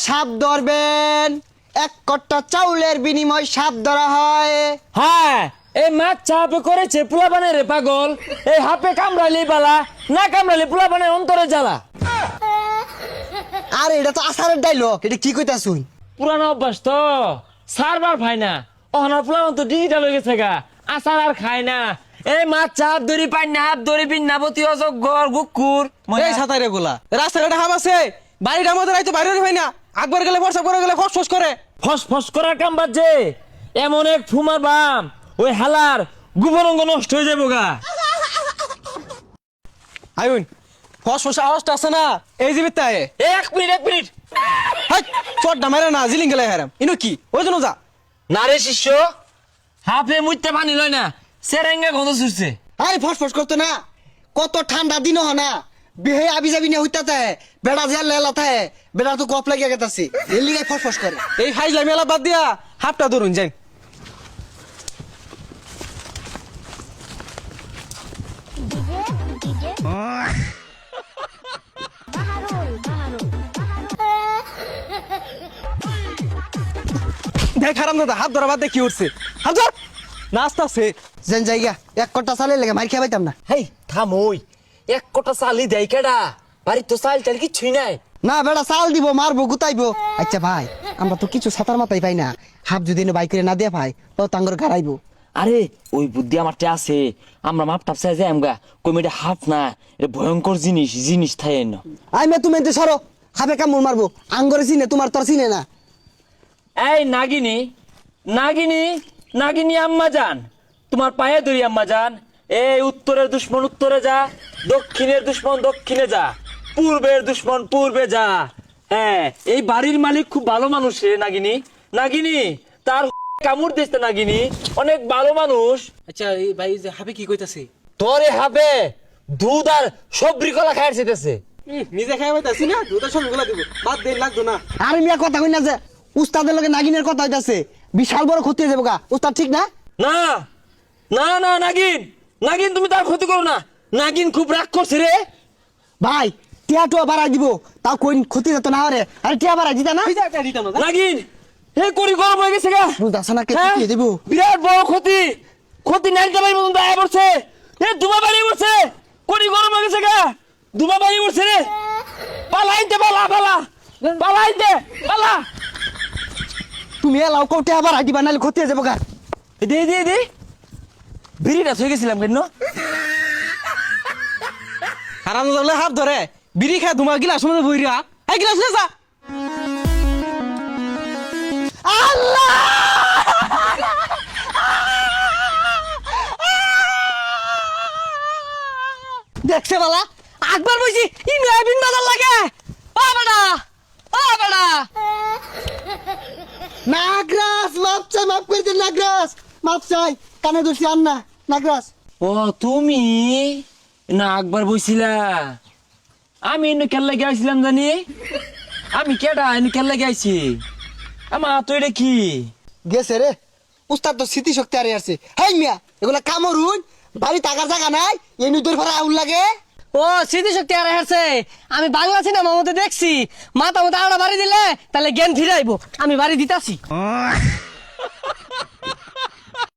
সাপ ধরবেন, এক কট্টা চাউলের বিনিময় সাপ ধরা হয়। হ্যাঁ, এই মাছ চাপে করেছে পোলাপানের রে পাগল। এই হাপে কামড়ালি বালা, না কামড়ালি পোলাপানের অন্তরে জ্বালা। আর এটা তো আসারের ডাইলগ, এটা কি কইতা শুন? পুরানো অভ্যাস তো, সারবার ভাই না। অহনার পোলাপান তো ডিজিটাল হয়ে গেছে গা, আসার আর খায় না। এই মাছ চাপ ধরি পাই না, হাত ধরি বিন্নাবতী অজগর গুকুর। এই সাঁতারে গোলা রাস্তাঘাটে হাম আছে, বাড়িটার মধ্যে রাইতে বাইরে হয় না, আকবার গেলে ফর্সা করে গেলে ফস ফস করে। ফস ফস করার কাম বাজছে, এমন এক ফুমার বাম ওই হালার গুবরঙ্গ নষ্ট হয়ে যাবো গা। আইন ফস ফস আওয়াজটা আছে না, এই জীবিত তাই। এক মিনিট। হাই চটটা মারে না, জিলিং গেলে হারাম ইনো কি ওই জন্য যা না রে শিষ্য, হাফে মুইতে পানি লয় না, সেরেঙ্গা গন্ধ ছুটছে। আরে ফসফস করতো না, কত ঠান্ডা দিন হয় না, বিহে আবি যাবি না হইতা থাকে, বেড়া যে লেলা থাকে, বেড়া তো কপ লাগিয়ে গেতাছে, এর লিগে ফসফস করে। এই ফাইজলা মেলা বাদ দিয়া হাফটা ধরুন যাই। দেখ হারাম দাদা হাত ধরা বাদ দিয়ে কি উঠছে, হাত ধর নাস্তা আছে। যেন জায়গা এক কট্টা চালের লেগে মার খেয়ে পাইতাম না। হেই থামই, এক কটা চালি দেয় কেডা? বাড়ির তো চাল টাল কিছুই নাই। না বেড়া চাল দিব, মারবো গুতাইবো। আচ্ছা ভাই, আমরা তো কিছু ছাতার মাথায় পাই না, হাফ যদি বাইক করে না দিয়ে ভাই তো তাঙ্গর গাড়াইবো। আরে ওই বুদ্ধি আমারটা আছে, আমরা মাপ টাপ চাই যাই আমগা, কমিটা হাফ না, এটা ভয়ঙ্কর জিনিস থাকে না। আই মে তুমি এতে সরো, হাফে কামড় মারবো, আঙ্গরে চিনে তোমার তোর চিনে না। এই নাগিনী আম্মা জান, তোমার পায়ে ধরি আম্মা জান। এই উত্তরের দুশ্মন উত্তরে যা, দক্ষিণের দুশ্মন দক্ষিণে যা, পূর্বের দুশ্মন পূর্বে যা। হ্যাঁ, এই বাড়ির মালিক খুব ভালো মানুষ রে নাগিনী তার কামড় দিচ্ছে নাগিনী, অনেক ভালো মানুষ। আচ্ছা এই ভাই যে হাফে কি কইতাছে? তোরে হবে দুধ আর সবরি কলা খাই যেতেছে। নিজে খাই পাইতাছি না, দুটা সব গুলা দিব বাদ দেন লাগতো না। আর মিয়া কথা কই না যে উস্তাদের লগে নাগিনের কথা হইতাছে, বিশাল বড় ক্ষতি হয়ে যাবো গা। উস্তাদ ঠিক না? না না না নাগিন তুমি তার ক্ষতি করো না, নাগিন খুব রাগ করছে রে ভাই। টিয়া টুয়া বাড়াই দিব, তাও কই ক্ষতি যেত না রে। আরে টিয়া বাড়াই দিতা না? নাগিন। এই করি গরম হয়ে গেছে গা, বুঝতাছ না কে হ্যাঁ? কি দিব? বিরাট বড় ক্ষতি নাইতে পারি মতন দায় পড়ছে। এ দুমা বাড়ি পড়ছে, করি গরম হয়ে গেছে গা, দুমা বাড়ি পড়ছে রে। পালা। তুমি এলাও কও টিয়া বাড়াই দিবা, নাহলে ক্ষতি হয়ে যাবো গা। দে বিড়িটা থয়ে গেছিলাম কেন? হারাম দাদা হাত ধরে বিড়ি খায় ধুমা গিলাস মধ্যে বইরা, এই গিলাস লে যা। আল্লাহ! দেখছে বালা, আকবার বইছি ইমরাহিম বাজার লাগে। ও বেটা, নাগরাজ মাপ চাই, মাপ করে দিন নাগরাজ, মাপ চাই। কানে দোষী আন না নাগরাজ। ও তুমি না একবার বইছিলা? আমি এনে কেল্লা গেছিলাম জানি, আমি কেডা এনে কেল্লা গেছি? আমার তো এটা কি গেছে রে, উস্তাদ তো স্মৃতি শক্তি আরে আসছে। হেই মিয়া, এগুলা কামড়ুন, বাড়ি টাকার জায়গা নাই, এই নুদুর ভাড়া আউল লাগে। ও স্মৃতিশক্তি আর হারছে। আমি বাংলা সিনেমার মধ্যে দেখছি, মাথা মতো আড়া বাড়ি দিলে তাহলে জ্ঞান ফিরাইবো। আমি বাড়ি দিতাছি।